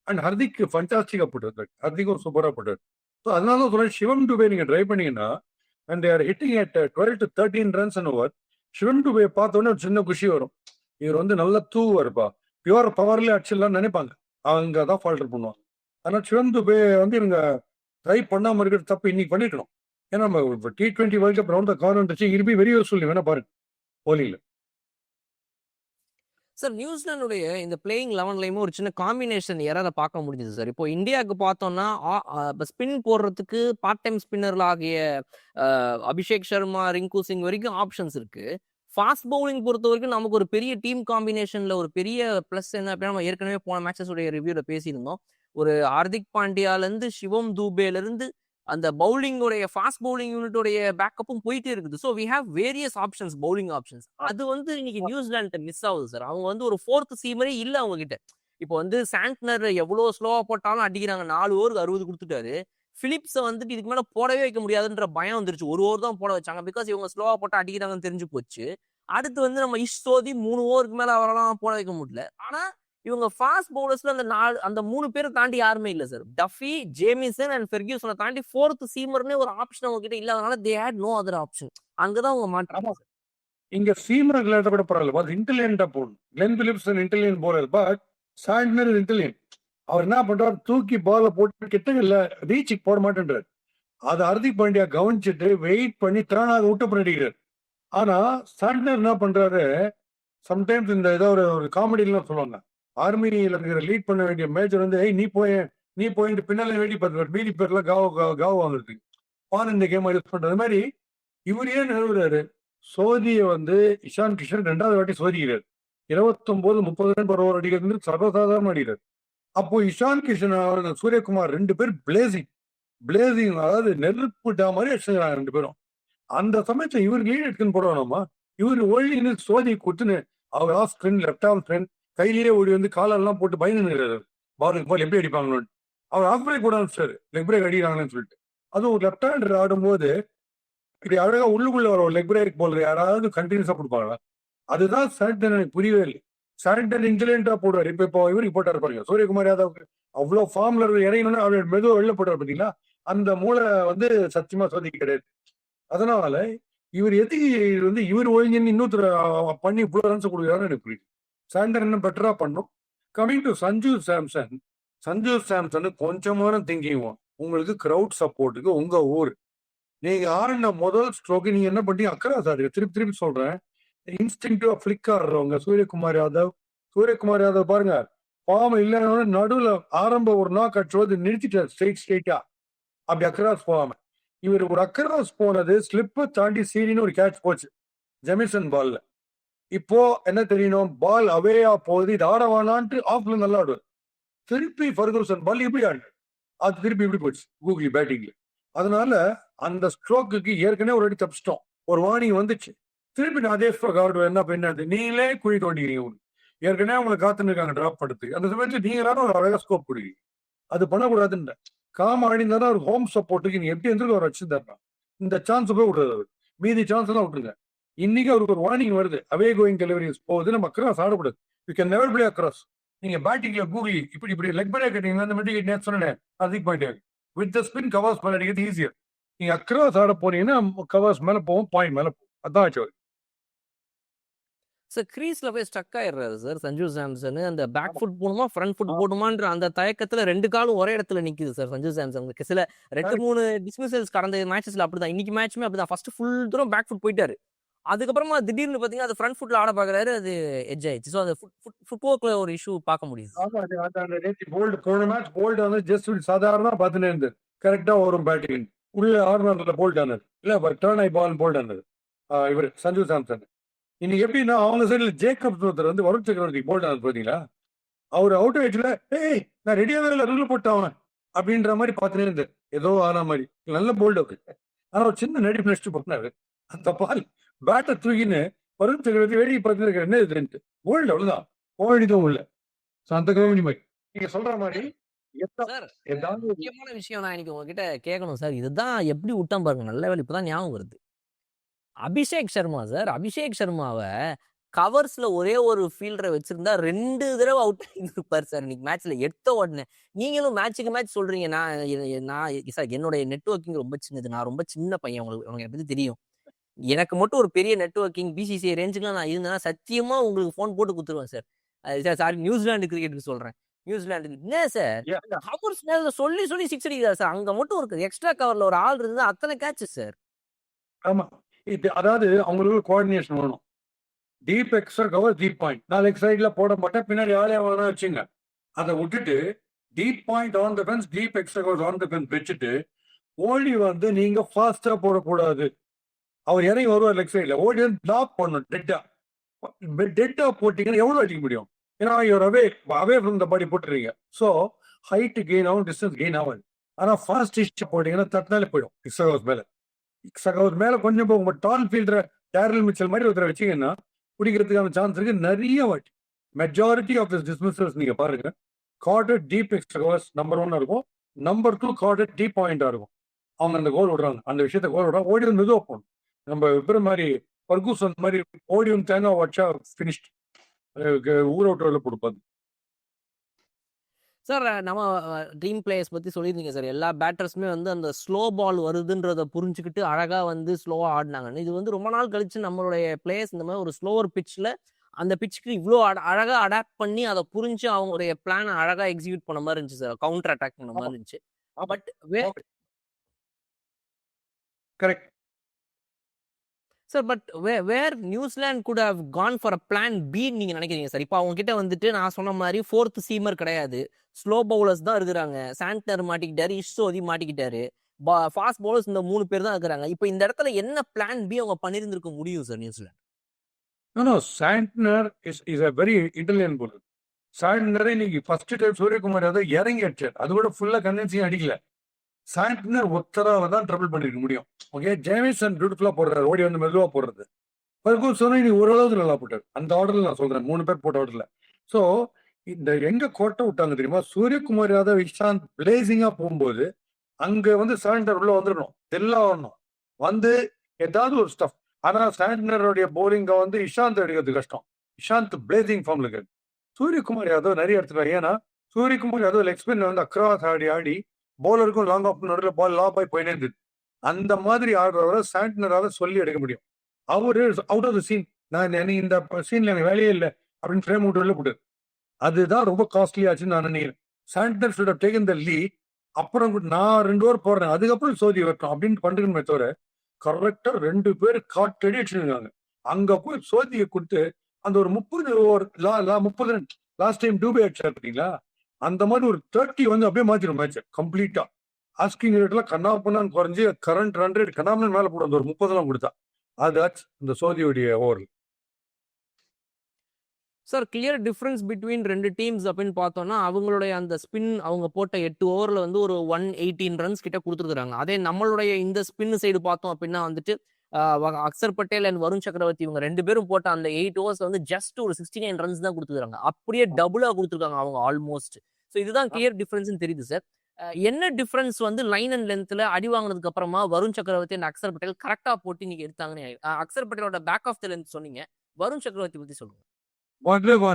அண்ட் ஹர்திக் ஃபண்டாஸ்டிக்கா போட்டார். ஹர்திக்கும் சூப்பரா போட்டார். ஸோ அதனால சொல்றேன், சிவம் டுபே நீங்க ட்ரை பண்ணீங்கன்னா and there hitting at 12 to 13 runs an over. Shivam துபையை பார்த்த உடனே ஒரு சின்ன குஷி வரும். இவர் வந்து நல்லா தூவாருப்பா. பியூர் பவர்ல அடிச்சிடலாம்னு நினைப்பாங்க. அவங்க தான் ஃபால்டர் பண்ணுவாங்க. ஆனா சிவன் துபை வந்து இவங்க ட்ரை பண்ணாம இருக்கிறது தப்பு இன்னைக்கு பண்ணிக்கணும். ஏன்னா நம்ம இப்போ T20 world cup round corner வச்சு இருபி வெரி யூஸ்ஃபுல் வேணா பாருங்க கோலியில. சார் நியூசிலாந்துடைய இந்த பிளேயிங் 11லையுமே ஒரு சின்ன காம்பினேஷன் எரரை பார்க்க முடிஞ்சது சார். இப்போ இந்தியாவுக்கு பார்த்தோம்னா ஸ்பின் போடுறதுக்கு பார்ட் டைம் ஸ்பின்னர்ல ஆகிய அபிஷேக் சர்மா, ரிங்கு சிங் வரைக்கும் ஆப்ஷன்ஸ் இருக்கு. ஃபாஸ்ட் பவுலிங் பொறுத்த வரைக்கும் நமக்கு ஒரு பெரிய டீம் காம்பினேஷன்ல ஒரு பெரிய பிளஸ் என்ன அப்படின்னா, நம்ம ஏற்கனவே போன மேட்சஸ் உடைய ரிவ்யூல பேசியிருந்தோம். ஒரு ஹார்திக் பாண்டியால இருந்து சிவம் தூபேல இருந்து அந்த பவுலிங் உடைய ஃபாஸ்ட் பவுலிங் யூனிட்டோடைய பேக்கப்பும் போயிட்டே இருக்குது. So we have various options, bowling options. அது வந்து இன்னைக்கு நியூசிலாந்து மிஸ் ஆகுது சார். அவங்க வந்து ஒரு ஃபோர்த் சீமரே இல்லை அவங்க கிட்ட. இப்போ வந்து சாண்ட்னர் எவ்வளோ ஸ்லோவா போட்டாலும் அடிக்கிறாங்க. 4 ஓவருக்கு 60 கொடுத்துட்டாரு. பிலிப்ஸை வந்துட்டு இதுக்கு மேல போடவே வைக்க முடியாதுன்ற பயம் வந்துருச்சு. ஒரு ஓவர் தான் போட வச்சாங்க. பிகாஸ் இவங்க ஸ்லோவா போட்டு அடிக்கிறாங்கன்னு தெரிஞ்சு போச்சு. அடுத்து வந்து நம்ம இஷ்டோதி 3 ஓவருக்கு மேல அவரெல்லாம் போட வைக்க முடியல. ஆனா இவங்க ஃபாஸ்ட் பவுலர்ஸ்ல அந்த 3 பேரை தாண்டி யாருமே இல்ல சார். டஃபி, ஜேமிசன் அண்ட் ஃபெர்கியூசனை தாண்டி ஃபோர்த் சீமர்னே ஒரு ஆப்ஷன் அவங்க கிட்ட இல்லாதனால they had no other option. அங்கதான் அவங்க மாட்டாங்க. இங்க சீமர் விளையாட கூட பரவாயில்ல. அது இன்டெலிஜென்டா போடணும். Glenn Phillips intelligent bowler, but Santner intelligent. அவர் என்ன பண்றாரு, தூக்கி பால போட்டு கிட்டங்கள்ல ரீச்சுக்கு போட மாட்டேன்றாரு. அதை ஹர்திக் பாண்டியா கவனிச்சுட்டு வெயிட் பண்ணி திறனாக விட்டு பண்ணிக்கிறார். ஆனா சாண்ட்னர் என்ன பண்றாரு, சம்டைம்ஸ் இந்த ஏதோ ஒரு காமெடிலாம் சொல்லுவாங்க, ஆர்மியில இருக்கிற லீட் பண்ண வேண்டிய மேஜர் வந்து நீ போயிட்டு பின்னால வேண்டி பார்த்து மீதி பேர்லாம் காவ் வாங்குறதுக்கு பான் இந்த கேம் யூஸ் பண்றது மாதிரி இவர் ஏன் நிறுவுறாரு. சோதியை வந்து இஷான் கிஷன் 2வது வாட்டி சோதிக்கிறார். 29, 30 ரன் per over அடிக்கிறது சர்வசாதாரணம் அடிக்கிறார். அப்போ இஷான் கிஷன் சூரியகுமார் 2 பேர் பிளேசிங் அதாவது நெருப்புட்டா மாதிரி அடிச்சுக்கிறாங்க 2 பேரும். அந்த சமயத்துல இவர் லீட் எடுத்துன்னு போடுவானாமா, இவர் ஓடி சோதி குத்துன்னு அவர் off spin left off spin கையிலேயே ஓடி வந்து காலெல்லாம் போட்டு பயந்துருக்காரு. பாலுக்கு பால் எப்படி அடிப்பாங்கன்னு அவர் ஆஃப் பிரேக் கூட ஆரம்பிச்சாரு, லெக் பிரேக் அடிக்கிறாங்கன்னு சொல்லிட்டு. அதுவும் ஒரு லெப்ட் ஹேண்டர் ஆடும்போது இப்படி அழகா உள்ளுக்குள்ள வர லெக் பிரேக் போல யாராவது கண்டினியூஸா கொடுப்பாங்களா? அதுதான் சாண்டன் எனக்கு புரியவே இல்லை. சாண்டன் இன்டெலிஜென்டா போடுவார். இப்போ இவருக்கு போட்டாரு பாருங்க, சூரியகுமார் யாதவ் அவ்வளவு ஃபார்ம்ல இறங்கணும்னு அவர் மெதுவா வெளில போட்டார் பாத்தீங்களா, அந்த மூளை வந்து சத்தியமா சோதிக்க கிடையாது. அதனால இவர் எதுக்கு வந்து இவர் ஒழிஞ்சுன்னு இன்னொருத்தர் பண்ணி இவ்வளவு ரன்ஸ் கொடுக்குறாருன்னு எனக்கு புரியுது. சாண்டர் என்ன பெட்டரா பண்ணும். கமிங் டு சஞ்சு சாம்சன் கொஞ்சமான திங்கிங். உங்களுக்கு கிரவுட் சப்போர்ட்டுக்கு உங்க ஊர் நீங்க ஆடின முதல் ஸ்ட்ரோக்கு நீங்க என்ன பண்ணீங்க, அக்கராஸ் ஆடுங்க. திருப்பி சொல்றேன், இன்ஸ்டிங்டிவா ஃபிளிக் ஆடுறவங்க சூரியகுமார் யாதவ் பாருங்க, ஃபார்ம் இல்லைன்னா நடுவுல ஆரம்ப ஒரு நாக் அடிச்சோது நிறுத்திட்டார் ஸ்ட்ரெயிட்டா, அப்படி அக்கராஸ் போகாம. இவர் ஒரு அக்கராஸ் போனது ஸ்லிப்பை தாண்டி சீரின்னு ஒரு கேட்ச் போச்சு ஜெமிசன் பால்ல. இப்போ என்ன தெரியணும், பால் அவேயா போகுது, இது ஆட வேணான்ட்டு ஆஃப்ல நல்லா ஆடுவார். திருப்பி ஃபர்கூசன் பால் இப்படி ஆடு, அது திருப்பி இப்படி போச்சு கூகுளி பேட்டிங்ல. அதனால அந்த ஸ்ட்ரோக்கு ஏற்கனவே ஒரு அடி தப்பிச்சிட்டோம், ஒரு வார்னிங் வந்துச்சு. திருப்பி நான் அதே ஸ்ட்ரோக் ஆடுவேன். என்ன பின்னாடி நீங்களே குழி தோண்டிக்கிறீங்க, ஏற்கனவே அவங்களை காத்துன்னு இருக்காங்க டிராப் படுத்து. அந்த சமயத்துல நீங்களான ஒரு அழகா ஸ்கோப் கொடுக்குறீங்க. அது பண்ணக்கூடாதுன்ற காம ஆடினா ஒரு ஹோம் சப்போர்ட்டுக்கு நீங்க எப்படி எந்திருக்கு அவர் வச்சிருந்தாருனா இந்த சான்ஸ் போய் விடுறது. அவர் மீதி சான்ஸ் எல்லாம் விட்டுருங்க. இன்னைக்கு அவருக்கு ஒரு வார்னிங் வருது, அவே கோயிங் டெலிவரிஸ் போகுது, நம்ம அக்ராஸ் ஆடக்கூடாது. You can never play across. நீங்க பேட்டிங்ல கூகுளி இப்படி லெக் பிரேக் கட்டிங்கன்னா அந்த மாதிரி நேற்று சொன்னேன் அதிக பாயிண்ட் ஆகும். வித் த ஸ்பின் கவர்ஸ் மேல அடிக்கிறது ஈஸியர். நீங்க அக்ராஸ் ஆட போனீங்கன்னா கவர்ஸ் மேல போவோம், பாயிண்ட் மேல போகும். அதான் ஆச்சு சார். கிரீஸ்ல போய் ஸ்டக் ஆயிடுறாரு சார் சஞ்சு சாம்சன். அந்த பேக் ஃபுட் போடுமா ஃப்ரண்ட் ஃபுட் போடுமான்ற அந்த தயக்கத்துல 2 காலும் ஒரே இடத்துல நிக்குது சார் சஞ்சு சாம்சன். சில 2-3 டிஸ்மிசல்ஸ் கடந்த மேட்சஸ்ல அப்படிதான். இன்னைக்கு மேட்ச்மே அப்படிதான். ஃபர்ஸ்ட் ஃபுல் தூரம் பேக் ஃபுட் போயிட்டாரு. அதுக்கப்புறமா திடீர்னு பாத்தீங்கன்னா அது ஃப்ரண்ட் ஃபுட்ல ஆட பாக்குறாரு, அது எட்ஜ் ஆயிடுச்சு. ஸோ அந்த ஃபுட்வொர்க்ல ஒரு இஷ்யூ பார்க்க முடியுது. போன மேட்ச் போல்ட் வந்து ஜஸ்ட் சாதாரணமா பார்த்துனே இருந்து கரெக்டா வரும் பேட்டிங் உள்ள ஆர்னர்ல போல்ட் ஆனது இல்ல, டர்ன் ஐ பால் போல்ட் ஆனது இவர் சஞ்சு சாம்சன். இன்னைக்கு எப்படின்னா அவங்க சைடுல ஜேக்கப் ஒருத்தர் வந்து வருண் சக்கரவர்த்தி போல்ட் ஆனது பாத்தீங்களா, அவர் அவுட் ஆயிடுச்சுல, ஏய் நான் ரெடியாவே இல்லை ரூல் போட்டு அவன் அப்படின்ற மாதிரி பார்த்துனே இருந்து ஏதோ ஆன மாதிரி நல்ல போல்ட் அவுட். ஆனா ஒரு சின்ன நடிப்பு நடிச்சுட்டு பண்ணாரு. அந்த பால் பேட்டை தூக்கின்னு வருண் சக்கரவர்த்தி வேடிக்கை பார்த்துருக்க என்ன இதுன்ட்டு போல்ட் அவ்வளவுதான், போயிடுதும் இல்லை. அந்த கம்பெனி மாதிரி நீங்க சொல்ற மாதிரி சார் முக்கியமான விஷயம் நான் இன்னைக்கு உங்ககிட்ட கேட்கணும் சார். இதுதான் எப்படி விட்டான் பாருங்க, நல்ல வேலை இப்பதான் ஞாபகம் வருது. அபிஷேக் சர்மா சார், அபிஷேக் சர்மாவை கவர்ஸ்ல ஒரே ஒரு ஃபீல்டரை வச்சிருந்தா 2 தடவை அவுட் ஆகிருப்பாரு சார் இன்னைக்கு மேட்ச்ல. எடுத்த உடனே நீங்களும் மேட்சுக்கு மேட்ச் சொல்றீங்க. நான் சார் என்னுடைய நெட்வொர்க்கிங் ரொம்ப சின்னது, நான் ரொம்ப சின்ன பையன், உங்களுக்கு பத்தி தெரியும். எனக்கு மட்டும் ஒரு பெரிய நெட்வொர்க்கிங் பிசிசிஐ ரேஞ்சுக்குலாம் நான் இருந்தேன்னா சத்தியமா உங்களுக்கு ஃபோன் போட்டு குடுத்துருவேன் சார். சாரி, நியூசிலாந்து கிரிக்கெட்டுக்கு சொல்றேன். நியூசிலாந்து என்ன சார் Yeah. அந்த ஹவர்ஸ் நேரத்துல சொல்லி சொல்லி சிக்ஸ் அடிக்கிறார் சார். அங்க மட்டும் ஒரு எக்ஸ்ட்ரா கவர்ல ஒரு ஆள் இருந்தா அத்தனை கேட்ச் சார். ஆமா. இது அதாவது அவங்களுக்கு கோஆர்டினேஷன் வேணும். Deep extra cover, deep point. 4 சைடுல போட மாட்டேன், பின்னாடி ஆளே வேணா வச்சுங்க. அதை விட்டுட்டு deep point on the fence, deep extra cover on the fence வச்சுட்டு ஓடி வந்து நீங்க ஃபாஸ்டா போடக்கூடாது. அவர் இறங்கி வருவார் லெக் சைட்ல, ஓடி வந்து பிளாக் பண்ணணும் டெட்டா. டெட்டா போட்டீங்கன்னா எவ்வளவு அடிக்க முடியும்? ஏன்னா இவர் அவே ஃப்ரம் த பாடி போட்டுறீங்க. ஸோ ஹைட் கெயின் ஆகும், டிஸ்டன்ஸ் கெயின் ஆகாது. ஆனா ஃபாஸ்ட் போட்டீங்கன்னா தட்டினாலே போயிடும். எக்ஸ்ட்ரா கவர் மேல கொஞ்சம் போகும். But tall fielder Daryl Mitchell மாதிரி ஒருத்தர் வச்சீங்கன்னா பிடிக்கிறதுக்கான சான்ஸ் இருக்கு நிறைய வாட்டி. மெஜாரிட்டி ஆஃப் திஸ் டிஸ்மிசல்ஸ் நீங்க பாருங்க, Carter deep extra covers number 1 இருக்கும். நம்பர் 2 கார்டர் டீப் பாயிண்டா இருக்கும். அவங்க அந்த கோல் விடுறாங்க, அந்த விஷயத்த கோல் விடுறாங்க. ஓடி வந்து மெதுவாக போகணும். நம்ம இப்போ மாதிரி பர்கூசன் மாதிரி ஓடி வந்து தேங்காய் வச்சா ஃபினிஷ்ட், ஊர் அவுட்டர்ல கொடுப்பாங்க. சார் நம்ம ட்ரீம் பிளேயர்ஸ் பற்றி சொல்லியிருந்தீங்க சார். எல்லா பேட்டர்ஸுமே வந்து அந்த ஸ்லோ பால் வருதுன்றதை புரிஞ்சுக்கிட்டு அழகாக வந்து ஸ்லோவாக ஆடினாங்கன்னு. இது வந்து ரொம்ப நாள் கழிச்சு நம்மளுடைய பிளேயர்ஸ் இந்த மாதிரி ஒரு ஸ்லோவர் பிச்சில் அந்த பிச்சுக்கு இவ்வளோ அழகாக அடாப்ட் பண்ணி அதை புரிஞ்சு அவங்களுடைய பிளானை அழகாக எக்ஸிக்யூட் பண்ண மாதிரி இருந்துச்சு சார். கவுண்டர் அட்டாக் பண்ண மாதிரி இருந்துச்சு. But correct sir, but where New Zealand could have gone for a plan B நீங்க நினைக்கிறீங்க சார்? இப்போ அவங்க கிட்ட வந்துட்டு நான் சொன்ன மாதிரி 4th சீமர் கிடையாது, ஸ்லோ பவுலர்ஸ் தான் இருக்கிறாங்க. சாண்ட்னர் மாட்டிக்கிட்டாரு, இஷ்சோதி மாட்டிக்கிட்டாரு, ஃபாஸ்ட் பவுலர்ஸ் இந்த 3 பேர் தான் இருக்கிறாங்க. இப்போ இந்த இடத்துல என்ன பிளான் பி அவங்க பண்ணியிருந்திருக்க முடியும் sir New Zealand? No, Santner is a very intelligent bowler. சாண்ட்னரே இன்னைக்கு ஃபர்ஸ்ட் டைம் சூரியகுமார் யாதவ் இறங்கி அடிச்சார். அது கூட ஃபுல்லா கன்வின்சிங் அடிக்கல. சாண்ட்னர் ஒத்தராக தான் ட்ரபிள் பண்ணிருக்க முடியும். ஓகே, ஜேமிசன் பியூட்டிஃபுல்லா போடுறாரு, ஓடி வந்து மெதுவா போடுறது. பர்கூசன் இன்னைக்கு ஓரளவுக்கு நல்லா போட்டார். அந்த ஆர்டர்ல நான் சொல்றேன், 3 பேர் போட்ட ஆர்டர்ல. ஸோ இந்த எங்க கோட்டை விட்டாங்க தெரியுமா? சூரியகுமார் யாதவ், இஷாந்த் பிளேசிங்கா போகும்போது அங்க வந்து சாண்ட்னர் உள்ள வந்துடணும், தெல்லா வரணும், வந்து ஏதாவது ஒரு ஸ்டஃப். ஆனா சாண்ட்னருடைய போலிங்க வந்து இஷாந்த் எடுக்கிறது கஷ்டம். இஷாந்த் பிளேசிங் ஃபார்ம்ல இருக்கு. சூரியகுமார் யாதவ் நிறைய எடுத்துருவாரு. ஏன்னா சூரியகுமார் யாதவ் லெக் ஸ்பின் வந்து அக்ராஸ் ஆடி ஆடி பவுலருக்கும் லாங் ஆஃப் நடுவில் பால் லாப் ஆகி போயினே இருந்தது. அந்த மாதிரி ஆடுறவரை சாண்ட்னரால சொல்லி எடுக்க முடியும். அவரு அவுட் ஆஃப் த சீன், நான் இந்த சீன்ல எனக்கு வேலையே இல்லை அப்படின்னு ஃப்ரேம் அவுட் வெளில போட்டு, அதுதான் ரொம்ப காஸ்ட்லி ஆச்சுன்னு நான் நினைக்கிறேன். Santner should have taken the lead. அப்புறம் நான் 2 ஓவர் போடுறேன், அதுக்கப்புறம் சோதி வைக்கணும் அப்படின்னு பண்றேன்னு தவிர கரெக்டா 2 பேர் காட்டடி அடிச்சிருக்காங்க. அங்க போய் சோதியை கொடுத்து அந்த ஒரு 30 over 30 run last time Dube அடிச்சார் பார்த்தீங்களா, அந்த மாதிரி ஒரு 30 வந்து அப்படியே மாத்திரும் மேட்ச் கம்ப்ளீட்டா. ஆஸ்கிங் ரேட்ல கண்ணா பண்ணான்னு குறைஞ்சி கரண்ட் ரன் ரேட் கண்ணாமன் மேல போட அந்த ஒரு 30 கொடுத்தா. அது இந்த சோதியுடைய over. Sir, clear difference between 2 teams அப்படின்னு பார்த்தோம்னா, அவங்களுடைய அந்த ஸ்பின் அவங்க போட்ட 8 ஓவரில் வந்து ஒரு 118 ரன்ஸ் கிட்ட கொடுத்துருக்காங்க. அதே நம்மளுடைய இந்த ஸ்பின் சைடு பார்த்தோம் அப்படின்னா வந்துட்டு அக்சர் பட்டேல் அண்ட் வருண் சக்கரவர்த்தி இவங்க 2 பேரும் போட்ட அந்த 8 ஓவர்ஸ் வந்து ஜஸ்ட் ஒரு 69 ரன்ஸ் தான் கொடுத்துருக்காங்க. அப்படியே டபுளா கொடுத்துருக்காங்க அவங்க ஆல்மோஸ்ட். ஸோ இதுதான் கிளியர் டிஃபரன்ஸ் தெரியுது சார். என்ன டிஃபரன்ஸ் வந்து லைன் அண்ட் லென்த்ல அடி வாங்கினதுக்கு அப்புறமா வருண் சக்கரவர்த்தி அண்ட் அக்சர் பட்டேல் கரெக்டா போட்டு நீங்க எடுத்தாங்கன்னு அக்சர் பட்டேலோட பேக் ஆஃப் த லென்த் சொன்னீங்க, வருண் சக்கரவர்த்தி பத்தி சொல்லுங்க.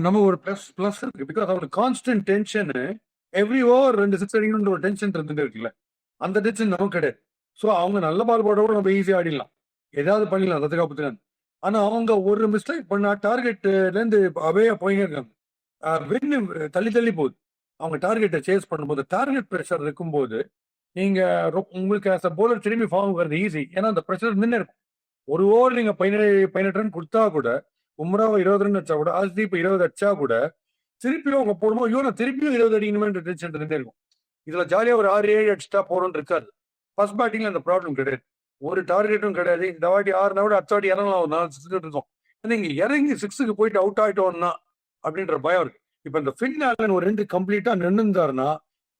நம்ம ஒரு பிளஸ் இருக்கு. பிகாஸ் அவரோட கான்ஸ்டன்ட் டென்ஷன், எவ்ரி ஓவர் 2 6 அடிக்கணும்ன்ற ஒரு டென்ஷன் இருந்துட்டு இருக்குல்ல, அந்த டென்ஷன் நமக்கு கிடையாது. ஸோ அவங்க நல்ல பால் போட கூட நம்ம ஈஸியாக ஆடிடலாம், ஏதாவது பண்ணிடலாம் தத்துக்காப்புக்கு. ஆனா அவங்க ஒரு மிஸ்டேக் பண்ணா டார்கெட்ல இருந்து அவையா போயினே இருக்காங்க. வின்னு தள்ளி தள்ளி போகுது. அவங்க டார்கெட்டை சேஸ் பண்ணும்போது டார்கெட் ப்ரெஷர் இருக்கும்போது நீங்க உங்களுக்கு ஆஸ் அ போலர் திரும்பி ஃபார்ம் வர்றது ஈஸி. ஏன்னா அந்த ப்ரெஷர் நின்று இருக்கும். ஒரு ஓவர் நீங்க 18 ரன் கொடுத்தா கூட, உம்ராவை 20 ரன் அடிச்சா கூட, ஆஸ்தீப் 20 அடிச்சா கூட, திருப்பியும் அவங்க போடும்போது ஐயோ நான் திருப்பியும் 20 அடிக்கணுமே டென்ஷன் இருந்தே இருக்கும். இதுல ஜாலியா ஒரு 6-7 அடிச்சுட்டா போறோம்னு இருக்காது. ஃபர்ஸ்ட் பேட்டிங்ல அந்த ப்ராப்ளம் கிடையாது, ஒரு டார்கெட்டும் கிடையாது. இந்த வாட்டி 6 விட அடுத்த வாட்டி இறங்கலாம், ஒரு 4 6 இருக்கும். நீங்க இறங்கி 6க்கு போயிட்டு அவுட் ஆயிட்டோம்னா அப்படின்ற பயம் இருக்கு. இப்ப இந்த ஃபின் ஆலன் ஒரு 2 கம்ப்ளீட்டா நின்றுந்தாருன்னா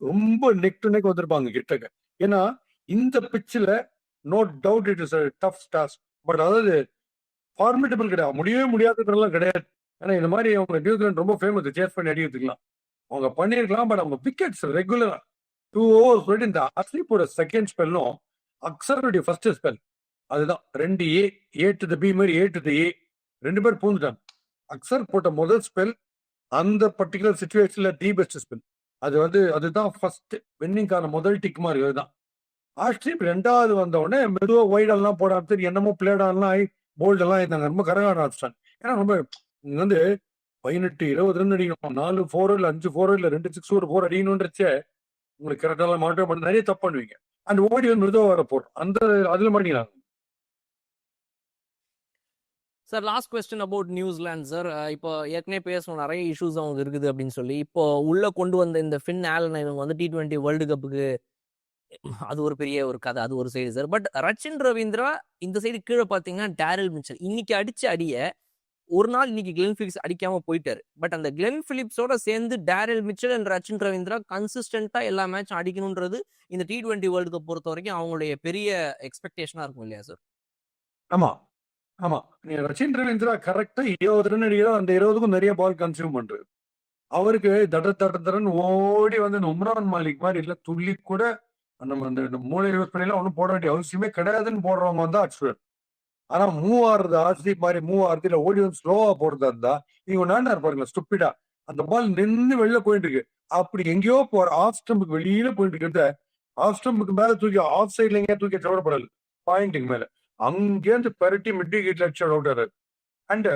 ரொம்ப நெக் டு நெக் வந்திருப்பாங்க கிட்டக்க. ஏன்னா இந்த பிச்சில் no doubt it is tough task. But அதாவது ஃபார்மிட்டபிள் கிடையாது, முடியவே முடியாதுன்றதுலாம் கிடையாது. ஏன்னா இந்த மாதிரி அவங்க நியூசிலாந்து ரொம்ப ஃபேமஸ் சேஸ் பண்ணி அடிக்கிறதுக்கலாம். அவங்க பண்ணியிருக்கலாம். பட் அவங்க விக்கெட்ஸ் ரெகுலரா 2 overs போயிட்டு இந்த அஸ்லீப்போட செகண்ட் ஸ்பெல்லும் அக்சருடைய ஃபர்ஸ்ட் ஸ்பெல் அதுதான் 2 A டு த பி மாதிரி A டு த A 2 பேர் பூந்துட்டாங்க. அக்சர் போட்ட முதல் ஸ்பெல் அந்த பர்டிகுலர் சிச்சுவேஷன்ல தி பெஸ்ட் ஸ்பெல். அது வந்து அதுதான் ஃபர்ஸ்ட் வின்னிங்கான முதல் டிக் மாதிரி. அதுதான் ஆர்ஷ்தீப் 2வது வந்த உடனே மெதுவா வைடெல்லாம் போட ஆரம்பிச்சு என்னமோ பிளேடாலாம் ஆகி போல்டெல்லாம் இருந்தாங்க. ரொம்ப கரகாட ஆரம்பிச்சிட்டாங்க. ஏன்னா ரொம்ப நீங்க வந்து 18, 20 ரன் அடிக்கணும். 4 4 இல்ல 5 4 இல்ல 2 6 ஒரு 4 அடிக்கணும்ன்றச்சே உங்களுக்கு கரெக்டாலாம் மாட்டே பண்ண நிறைய தப்பு பண்ணுவீங்க. அந்த ஓடி வந்து மிருதுவா வர போடும். அந்த அதுல மாட்டிக்கிறாங்க. Sir last question about New Zealand sir. இப்போ ஏற்கனவே பேசணும் நிறைய இஷ்யூஸ் அவங்க இருக்குது அப்படின்னு சொல்லி இப்போ உள்ள கொண்டு வந்த இந்த ஃபின் ஆலன் இவங்க வந்து T20 வேர்ல்டு கப்புக்கு அது ஒரு பெரிய ஒரு கதை, அது ஒரு side sir. But Rachin Ravindra இந்த சைடு கீழே பார்த்தீங்கன்னா டேரில் மிச்சல் இன்னைக்கு அடிச்ச அடிய ஒரு நாள் இன்னைக்கு கிளென் பிலிப்ஸ் அடிக்காம போயிட்டாரு. பட் அந்த கிளென் பிலிப்ஸோட சேர்ந்து Daryl Mitchell and Rachin Ravindra கன்சிஸ்டன்டா எல்லா மேட்சும் அடிக்கணும்ன்றது இந்த T20 வேர்ல்டு கப் பொறுத்த வரைக்கும் அவங்களுடைய பெரிய எக்ஸ்பெக்டேஷனா இருக்கும் இல்லையா சார்? ஆமா, ஆமா. நீங்க ரச்சின் ரவீந்திரா கரெக்டா 20 ரன் அடிக்கிறா, அந்த 20க்கும் நிறைய பால் கன்சியூம் பண்றாரு. அவருக்கு தடன்னு ஓடி வந்து இந்த உம்ரான் மாலிக் மாதிரி இல்ல துள்ளி கூட நம்ம அந்த மூளை யூஸ் பண்ணிலாம் ஒன்றும் போட வேண்டிய அவசியமே கிடையாதுன்னு போடுறவங்க வந்து அடிச்சுடுவார். ஆனா மூவ் ஆறுது ஆர்சிப் மாதிரி மூவ் ஆறுது இல்ல ஓடி வந்து ஸ்லோவா போறதா இருந்தா இவங்க நாண்டா இருப்பாருங்க ஸ்டுப்பிடா அந்த பால் நின்று வெளில போயிட்டு இருக்கு. அப்படி எங்கேயோ போற ஆஃப் ஸ்டம்புக்கு வெளியில போயிட்டு இருக்கிறத ஆஃப் ஸ்டம்புக்கு மேல தூக்கி ஆஃப் சைட்ல எங்கேயா தூக்கி சவடப்படல பாயிண்டிங் மேல அங்கேருந்து பெரட்டி மிட் விக்கெட்ல அடிச்சு அவுட் ஆறாரு. அண்ட்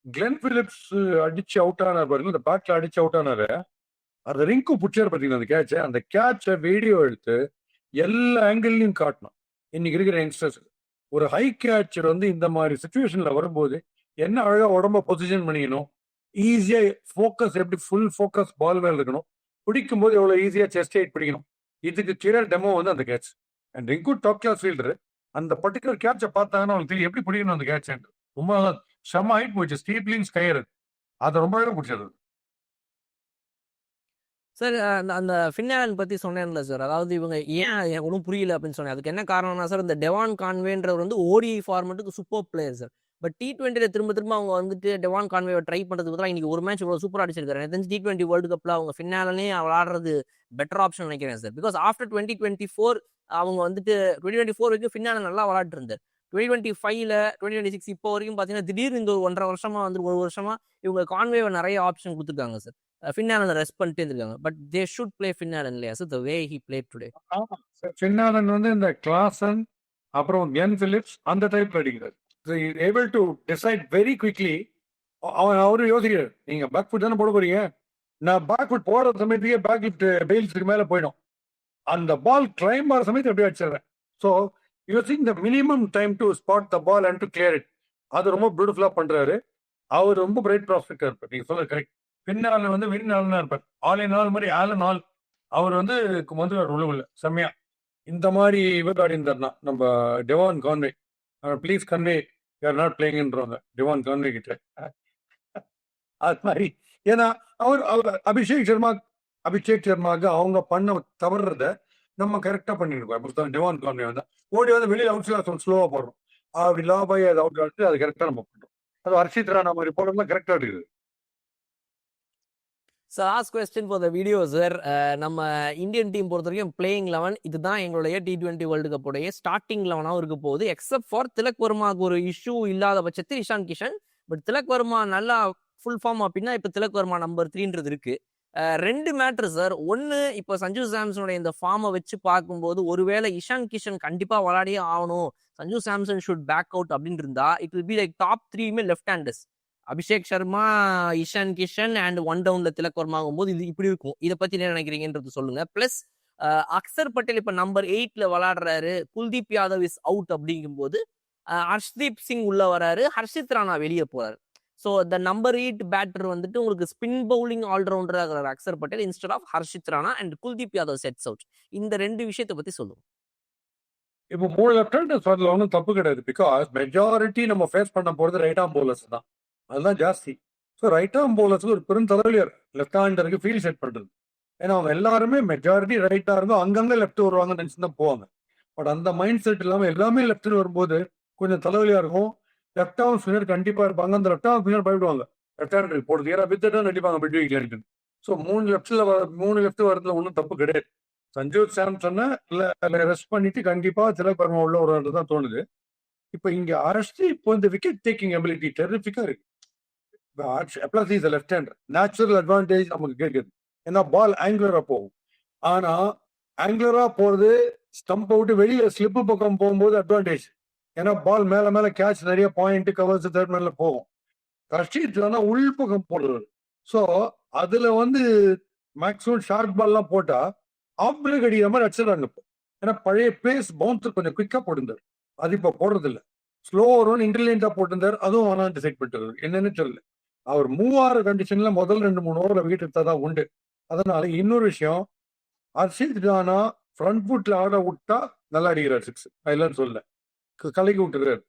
கிளென் பிலிப்ஸ் அடிச்சு அவுட் ஆனார் பாருங்க, இந்த பேட்ல அடிச்சு அவுட் ஆனாரு. அந்த ரிங்கு புடிச்சாரு பாத்தீங்களா அந்த கேட்ச, அந்த கேட்ச வீடியோ எடுத்து எல்லா ஆங்கிள்லயும் காட்டணும். இன்னைக்கு இருக்கிற யங்ஸ்டர்ஸ் ஒரு ஹை கேட்சர் வந்து இந்த மாதிரி சுச்சுவேஷன்ல வரும்போது என்ன அழகா உடம்ப பொசிஷன் பண்ணிக்கணும், ஈஸியா ஃபோக்கஸ் எப்படி ஃபுல் ஃபோக்கஸ் பால் மேல இருக்கணும், பிடிக்கும் போது எவ்வளவு ஈஸியா செஸ்ட் ஹைட் பிடிக்கணும். இதுக்கு கிளியர் டெமோ வந்து அந்த catch. And Rinku top class fielder அந்த பர்டிகுலர் கேட்சை பார்த்தாங்கன்னா அவங்களுக்கு தெரியும் எப்படி பிடிக்கணும் அந்த கேட்ச். ரொம்ப செம்ம ஹைட் போச்சு, ஸ்டீப்லிங் ஸ்கையர் அதை ரொம்ப நேரம் பிடிச்சது. சார் அந்த ஃபின்னாலன் பத்தி சொன்னேன்ல சார், அதாவது இவங்க ஏன் ஒன்றும் புரியல அப்படின்னு சொன்னேன். அதுக்கு என்ன காரணம்னா சார், இந்த டெவான் கான்வேன்றவர் வந்து ஓடிஐ ஃபார்மெட்டுக்கு super player sir. But T20 திரும்ப திரும்ப அவங்க வந்துட்டு டெவான் கான்வேவை ட்ரை பண்ணுறதுக்கு பதிலாக இன்னைக்கு ஒரு மேட்ச் இவ்வளோ சூப்பராக அடிச்சிருக்காரு. எனக்கு தெரிஞ்சு T20 வேர்ல்டு கப்பில் அவங்க ஃபின்னாலனே விளாடுறது பெட்டர் ஆப்ஷன் நினைக்கிறேன் சார். பிகாஸ் ஆஃப்டர் 2024 அவங்க வந்துட்டு 2024 வரைக்கும் ஃபின்னாலன் நல்லா விளாட்டு இருந்தார். 2025ல 2026 இப்போ வரைக்கும் பார்த்தீங்கன்னா திடீர்னு இந்த ஒரு 1.5 வருஷமா வந்து ஒரு வருஷமா இவங்க கான்வேவை நிறைய ஆப்ஷன் கொடுத்துருக்காங்க சார். ஃபின்னாலன் ரெஸ்ட் பண்ணிட்டே இருக்காங்க. பட் தே ஷுட் பிளே ஃபின்னாலன் இல்லையா sir, the way he played today. ஆமா. ஃபின்னாலன் வந்து இந்த கிளாசன் அப்புறம் கிளென் பிலிப்ஸ் அந்த டைப்ல அடிக்கிறார். Able to decide very quickly. அவரு யோசிக்கிறார், நீங்க பேக் ஃபுட் தானே போட போறீங்க, நான் பேக் ஃபுட் போற சமயத்துக்கே பேக் லிஃப்ட் பெயில்ஸுக்கு மேல போயிடும், அந்த பால் கிளைம் ஆகிற சமயத்தை எப்படி அடிச்சிடுறேன். So using the minimum time to spot the ball and to clear it. அது ரொம்ப பியூட்டிஃபுல்லா பண்றாரு. அவர் ரொம்ப பிரைட் ப்ராஸ்பெக்டா இருப்பார். நீங்க சொல்ல கரெக்ட். பின்னால வந்து வின் ஆளுனா இருப்பார். ஆலின் ஆல் மாதிரி ஆலன் ஆல் அவர் வந்து உள்ள செம்மையா இந்த மாதிரி இவர் ஆடி இருந்தார்னா நம்ம Devon Conway please Conway you're not பிளேயிங்ன்றவங்க டெவான் கான்வே கிட்ட. அது மாதிரி ஏன்னா அவர் அபிஷேக் சர்மாக்கு அவங்க பண்ண தவறுறத நம்ம கரெக்டா பண்ணிருக்கோம். டெவான் கான்வே வந்து ஓடி வந்து வெளியில அவுட் ஸ்லோவா போடுறோம், அப்படி லா பாய் அது அவுட் ஆடுத்து அது கரெக்டா நம்ம பண்றோம். அது ஹர்ஷித் ராணா மாதிரி போடுறதுலாம் கரெக்டா இருக்குது. So last question for the video sir. நம்ம இந்தியன் டீம் பொறுத்த வரைக்கும் பிளேயிங் 11 இதுதான் எங்களுடைய T20 வேர்ல்டு கப்புடைய ஸ்டார்டிங் 11ஆகவும் இருக்க போகுது. எக்ஸப்ட் ஃபார் திலக் வர்மாவுக்கு ஒரு இஷ்யூ இல்லாத பட்சத்தில் இஷான் கிஷன். பட் திலக் வர்மா நல்லா ஃபுல் ஃபார்ம் அப்படின்னா இப்போ திலக் வர்மா நம்பர் 3ன்றது இருக்கு. 2 மேட்ரு சார். ஒன்று, இப்போ சஞ்சு சாம்சனுடைய இந்த ஃபார்மை வச்சு பார்க்கும்போது ஒருவேளை இஷான் கிஷன் கண்டிப்பாக விளையாடியே ஆகணும், Sanju Samson should back out அப்படின்னு இருந்தா it will be like top 3மே left handers, Abhishek Sharma, Ishan Kishan and one டவுன்ல திலக் வர்மாகும் போது இது இப்படி இருக்கும். இதை பத்தி என்ன நினைக்கிறீங்கன்றது சொல்லுங்க. பிளஸ் அக்சர் பட்டேல் இப்ப நம்பர் 8ல விளையாடுறாரு, குல்தீப் யாதவ் இஸ் அவுட் அப்படிங்கும்போது ஹர்ஷ்தீப் சிங் உள்ள வராரு, ஹர்ஷித் ராணா வெளியே போறாரு. ஸோ த நம்பர் 8 பேட்டர் வந்துட்டு உங்களுக்கு ஸ்பின் பவுலிங் ஆல்ரவுண்டர் ஆகிறார் Axar Patel instead of Harshit Rana and Kuldeep Yadav sits out. இந்த 2 விஷயத்தை பத்தி சொல்லுங்க. இப்போ 3 லெஃப்ட் ஹேண்டர்ஸ் வரல ஒன்றும் தப்பு கிடையாது. பிகாஸ் மெஜாரிட்டி நம்ம ஃபேஸ் பண்ண போறது ரைட் ஆர்ம் பவுலர்ஸ் தான், அதுதான் ஜாஸ்தி. ஸோ ரைட் ஆர்ம் பவுலர்ஸ்க்கு ஒரு பெரும் தலைவலியார் லெஃப்ட் ஹேண்டருக்கு ஃபீல்ட் செட் பண்றது. ஏன்னா அவங்க எல்லாருமே மெஜாரிட்டி ரைட்டா இருக்கும், அங்கங்க லெஃப்ட் வருவாங்கன்னு நினைச்சு தான் போவாங்க. பட் அந்த மைண்ட் செட் இல்லாமல் எல்லாமே லெஃப்ட் வரும்போது கொஞ்சம் தலைவலியா இருக்கும். லெஃப்ட் ஆர்ம் ஸ்பின்னர் கண்டிப்பா இருப்பாங்க, அந்த லெஃப்ட் ஆர்ம் ஸ்பின்னர் பயப்படுவாங்க லெஃப்ட் ஹேண்டர் போடுறது, ஏன்னா வித்துட்டா நடிப்பாங்க மிட் விக்கெட். ஸோ 3 லெஃப்ட் வரதுல ஒன்றும் தப்பு கிடையாது. சஞ்சு சாம்சனை ரெஸ்ட் பண்ணிட்டு கண்டிப்பா திலக் வர்மா உள்ள ஒரு தான் தோணுது. இப்ப இங்க அரசு இப்போ இந்த விக்கெட் டேக்கிங் எபிலிட்டி டெரிஃபிக்கா இருக்கு. Plus is left hander, natural advantage நமக்கு கேட்குது. ஏன்னா பால் ஆங்குலரா போகும். ஆனா ஆங்குலரா போறது ஸ்டம்ப் விட்டு வெளியில ஸ்லிப் பக்கம் போகும்போது அட்வான்டேஜ். ஏன்னா பால் மேல மேல கேட்ச் நிறைய பாயிண்ட் கவர்ஸ் தேர்ட் மேன்ல போகும். ரஷீத் ராணா உள் பக்கம் போடுறாரு. ஸோ அதுல வந்து மேக்ஸிமம் ஷார்ட் பால்லாம் போட்டா ஆஃப் பிரேக் அடிக்கிற மாதிரி அடிச்சிடறாங்க இப்போ. ஏன்னா பழைய பேஸ் பவுன்சர் கொஞ்சம் குயிக்கா போட்டிருந்தார். அது இப்போ போடுறது இல்ல. ஸ்லோ வரும் இன்டர்லியண்டா போட்டிருந்தார். அதுவும் வேணாம் டிசைட் பண்ணிட்டு என்னன்னு தெரியல. அவர் மூவ் ஆகிற கண்டிஷன்ல முதல் 2-3 ஓவர்ல விக்கெட் எடுத்தாதான் உண்டு. அதனால இன்னொரு விஷயம், ஹர்ஷித் ராணா ஃப்ரண்ட் ஃபுட்ல ஆட விட்டா நல்லா அடிக்கிறார் சிக்ஸ். இல்லைன்னு சொல்ல கலக்கி விட்டுறாரு.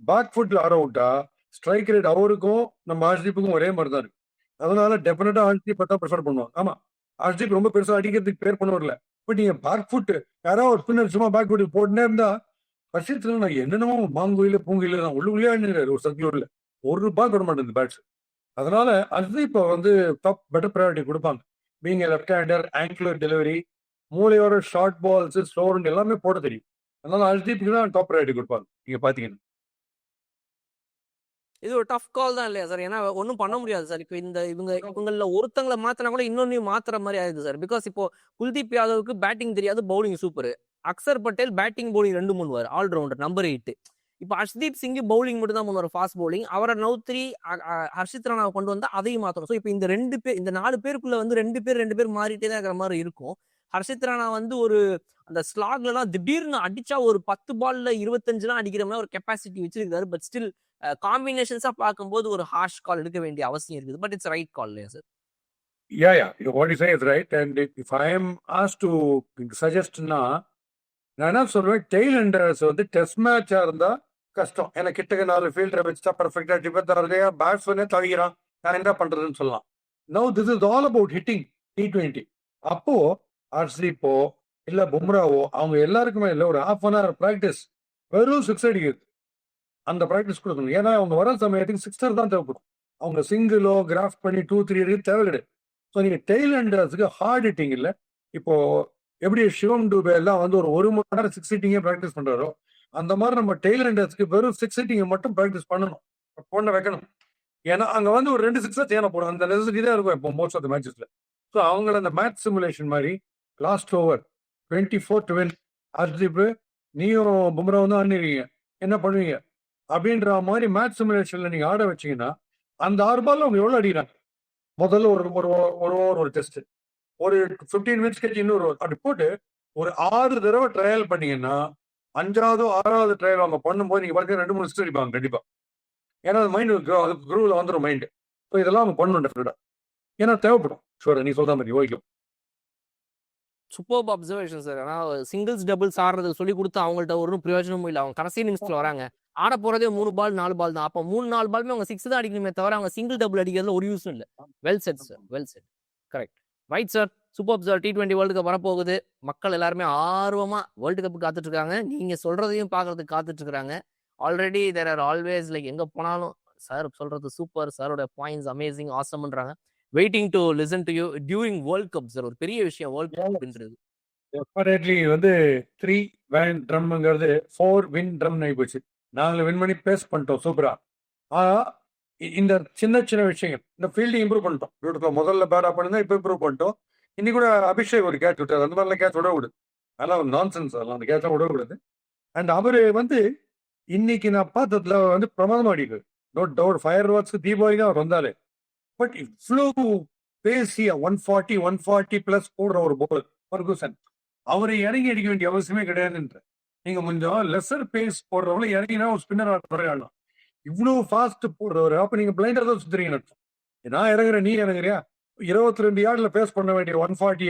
பேக் ஃபுட்ல ஆட விட்டா ஸ்ட்ரைக் ரேட் அவருக்கும் நம்ம ஹர்ஷிப்புக்கும் ஒரே மாதிரி தான் இருக்கு. அதனால டெஃபினட்டா ஹர்ஷிப் தான் ப்ரிஃபர் பண்ணுவாங்க. ஆமா, ஹர்ஷிப் ரொம்ப பெருசா அடிக்கிறதுக்கு பேர் பண்ணுவார்ல. பட் நீங்க பேக் ஃபுட் யாராவது ஒரு ஸ்பின்னர் சும்மா பேக் ஃபுட் போட்டுனே இருந்தா ஹர்ஷித் ராணா என்னென்னமோ மாங்குயில பூங்குயில தான் உள்ளுக்குள்ளே ஆடினாரு ஒரு சர்க்குலர்ல. ஒரு பால் விட மாட்டேங்குது பேட்ஸ். அதனால அது இப்போ வந்து டாப் பெட்டர் ப்ரையாரிட்டி கொடுப்பாங்க. Being left hander, angular delivery, மூளையோட ஷார்ட் பால்ஸ், ஸ்லோர் எல்லாமே போட தெரியும். அதனால ஹர்ஷிப்புக்கு தான் டாப் ப்ரையாரிட்டி கொடுப்பாங்க. நீங்க பாத்தீங்கன்னா இது ஒரு டஃப் கால் தான் இல்லையா சார்? ஏன்னா ஒன்றும் பண்ண முடியாது சார். இப்போ இவங்கள ஒருத்தங்களை மாத்தினா கூட இன்னொன்னையும் மாத்துற மாதிரி ஆயிடுது சார். பிகாஸ் இப்போ குல்தீப் யாதவுக்கு பேட்டிங் தெரியாது, bowling super. Axar Patel batting bowling 2 பண்ணுவார், ஆல்ரவுண்டர் நம்பர் 8. இப்போ ஹர்ஷ்தீப் சிங் பவுலிங் மட்டும் தான் பண்ணுவார், ஃபாஸ்ட் பவுலிங். அவரை நவுத்திரி ஹர்ஷித் ராணாவை கொண்டு வந்தா அதையும் மாத்தணும். ஸோ இப்போ இந்த 4 பேருக்குள்ள வந்து 2 பேர் மாறிட்டே தான் இருக்கிற மாதிரி இருக்கும். ஹர்ஷித் ராணா வந்து ஒரு அந்த ஸ்லாக்லாம் திடீர்னு அடிச்சா ஒரு 10 பால்ல 25 அடிக்கிற மாதிரி ஒரு கெப்பாசிட்டி வச்சிருக்காரு. பட் ஸ்டில் காம்பினேஷன்ஸா பார்க்கும்போது ஒரு ஹார்ஷ் கால் எடுக்க வேண்டிய அவசியம் இருக்குது. பட் இட்ஸ் ரைட் கால் இல்லையா sir? Yeah. What you say is right. And if I am asked to suggest now, நான் என்ன சொல்றேன், டெய்ல் எண்டர்ஸ் வந்து டெஸ்ட் மேட்சா இருந்தா கஷ்டம். ஏன்னா கிட்டக்க 4 ஃபீல்டரை வச்சுட்டா பர்ஃபெக்டா டிபெத்தா பேட்ஸ்மேனே தவிக்கிறான், நான் என்ன பண்றதுன்னு சொல்லலாம். No, this is all about hitting T20. அப்போ ஹர்ஷிப்போ இல்ல பும்ராவோ அவங்க எல்லாருக்குமே இல்லை ஒரு half an hour ப்ராக்டிஸ் வெறும் 6 அடிக்குது. அந்த ப்ராக்டிஸ் கொடுக்கணும். ஏன்னா அவங்க வர சமயத்துக்கு 6 தான் தேவைப்படும். அவங்க சிங்கிளோ கிராஃப் பண்ணி 2-3 அடிக்க தேவை கிடையாது. ஸோ நீங்க டெய்ல் எண்டர்ஸுக்கு ஹார்ட் ஹிட்டிங் இல்லை. இப்போ எப்படி சிவம் டூபே எல்லாம் வந்து ஒரு மணி நேரம் 6 ஹிட்டிங்கே ப்ராக்டிஸ் பண்றாரோ அந்த மாதிரி நம்ம டெய்ல் எண்டர்ஸ்க்கு வெறும் 6 ஹிட்டிங்கை மட்டும் ப்ராக்டிஸ் பண்ணணும், பண்ண வைக்கணும். ஏன்னா அங்க வந்து ஒரு 2 6 தேவை போடும். அந்த நெசசிட்டி தான் இருக்கும் இப்போ மோஸ்ட் ஆஃப் த மேட்சஸ்ல. ஸோ அவங்கள அந்த மேட்ச் சிமுலேஷன் மாதிரி last over 24 to win, heirship நீயும் பும்ராவும் தான் ஆடுறீங்க, என்ன பண்ணுவீங்க அப்படின்ற மாதிரி மேட்ச் சிமுலேஷன்ல நீங்க ஆட வச்சீங்கன்னா அந்த 6 பால்ல அவங்க எவ்வளவு அடிக்கிறாங்க. முதல்ல ஒரு ஓவர் ஒரு டெஸ்ட், ஒரு 15 மினிட்ஸ் கழிச்சு இன்னொரு அப்படி போட்டு ஒரு 6 தடவை ட்ரையல் பண்ணீங்கன்னா 5வது 6வது ட்ரையல் அவங்க பண்ணும்போது நீங்க பாத்தீங்கன்னா 2-3 சிக்ஸ் அடிப்பாங்க கண்டிப்பா. ஏன்னா மைண்ட் குரூவில் வந்துடும் மைண்ட். ஸோ இதெல்லாம் அவங்க பண்ணணும் டெஃபினட்டா. ஏன்னா தேவைப்படும். ஷூர், நீ சொல்ற மாதிரி ஓகே. Super observation sir. ஆனா சிங்கிள்ஸ் டபுள்ஸ் ஆடுறது சொல்லி கொடுத்து அவங்கள்ட்ட ஒரு பிரயோஜனமும் இல்லை. அவங்க கடைசி நிமிஷத்துல வராங்க, ஆட போறதே 3 பால் 4 பால் தான். அப்போ 3-4 பாலுமே அவங்க 6 தான் அடிக்கணுமே தவிர அவங்க சிங்கிள் டபுள் அடிக்கிறதுல ஒரு யூஸும் இல்லை. Well set sir, well set. Correct, right sir. Super sir. T20 world cup வரப்போகுது. மக்கள் எல்லாருமே ஆர்வமா வேர்ல்டு கப் காத்துட்டு இருக்காங்க. நீங்க சொல்றதையும் பாக்குறதுக்கு காத்துட்டு இருக்காங்க. Already there are always like எங்க போனாலும் சார் சொல்றது சூப்பர், சாரோட பாயிண்ட்ஸ் அமேசிங், ஆசம்ன்றாங்க. Waiting to listen to you during world cup sir. ஒரு பெரிய விஷயம் வேர்ல்ட் கப்ன்றது. டெஃபினெட்லி வந்து 3 வேன் ட்ரம்ங்கிறது 4 வின் ட்ரம் ஆகி போச்சு. 4 வின் பண்ணி பேஸ் பண்ணிட்டோம் சூப்பரா. ஆனா இந்த சின்ன சின்ன விஷயங்கள், இந்த ஃபீல்டிங் இம்ப்ரூவ் பண்ணிட்டோம். பியூட்டிஃபுல்லா முதல்ல பேட் ஆஃப் பண்ணிருந்தா இப்போ இம்ப்ரூவ் பண்ணிட்டோம். இன்னைக்கு கூட அபிஷேக் ஒரு கேட்ச் விட்டார். அந்த மாதிரிலாம் கேட்ச் விடக்கூடாது. அதெல்லாம் நான்சென்ஸ், அதெல்லாம் அந்த கேட்ச் விடக்கூடாது. அண்ட் அவரு வந்து இன்னைக்கு நான் பார்த்ததுல வந்து பிரமாதமா அடிக்குது. No doubt. ஃபயர் வாட்ஸ்க்கு தீபாவளி தான் அவர் வந்தாலே. பட் இவ்வளோ பேசி 140 பிளஸ் போடுற ஒரு போலர் ஃபர்கூசன், அவரை இறங்கி அடிக்க வேண்டிய அவசியமே கிடையாதுன்ற. நீங்க கொஞ்சம் லெசர் பேஸ் போடுறவங்கள இறங்கினா ஒரு ஸ்பின்னர் ஆடலாம். இவ்வளவு ஃபாஸ்ட் போடுறவர் அப்ப நீங்க பிளைண்டா தான் சுத்துறீங்க. நான் இறங்குறேன், நீ இறங்குறியா? 22 யார்ட்ல பேஸ் பண்ண வேண்டிய 140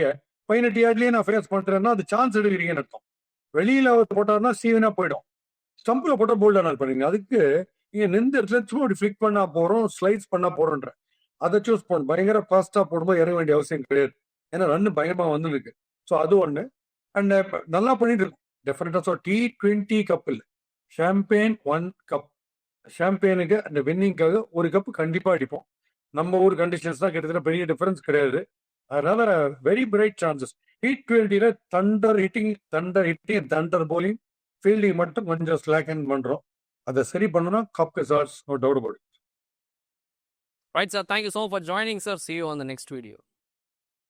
18 யார்ட்லயே நான் ஃபேஸ் பண்றேன்னா அது சான்ஸ் எடுக்கிறீங்கன்னு அர்த்தம். வெளியில அவர் போட்டாருன்னா சீவனா போயிடும். ஸ்டம்ப்ல போட்டா போல்டா பண்ணுறீங்க. அதுக்கு நீங்க நின்ற இடத்துல சும்மா அப்படி ஃபிளிக் பண்ணா போறோம், ஸ்லைட்ஸ் பண்ணா போறோன்ற அதை சூஸ் பண்ணணும். பயங்கர ஃபாஸ்டா போடும்போது இறங்க வேண்டிய அவசியம் கிடையாது. ஏன்னா ரன் பயங்கரமா வந்துருக்கு. ஸோ அது ஒண்ணு. அண்ட் நல்லா பண்ணிட்டு இருக்கும் டெஃபினட்டா. ஸோ T20 கப் இல்லை, ஷாம்பெயின் 1 கப். ஷாம்பெயினுக்கு அந்த வின்னிங்காக ஒரு கப் கண்டிப்பா அடிப்போம். நம்ம ஊர் கண்டிஷன்ஸ் தான் கிட்டத்தட்ட பெரிய டிஃபரன்ஸ் கிடையாது. அதனால வெரி பிரைட் சான்சஸ். T20ல thunder hitting, thunder bowling, fielding மட்டும் கொஞ்சம் ஸ்லாக்கன் பண்றோம். அதை சரி பண்ணணும். Cup is also no doubt about it. Right sir, thank you so much for joining sir. See you on the next video.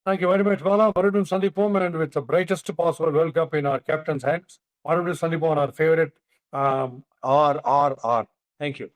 Thank you very much, Bala. மறுபடியும் சந்திப்போம் and with the brightest possible World Cup in our captain's hands. மறுபடியும் சந்திப்போம் our favorite RRR. Thank you.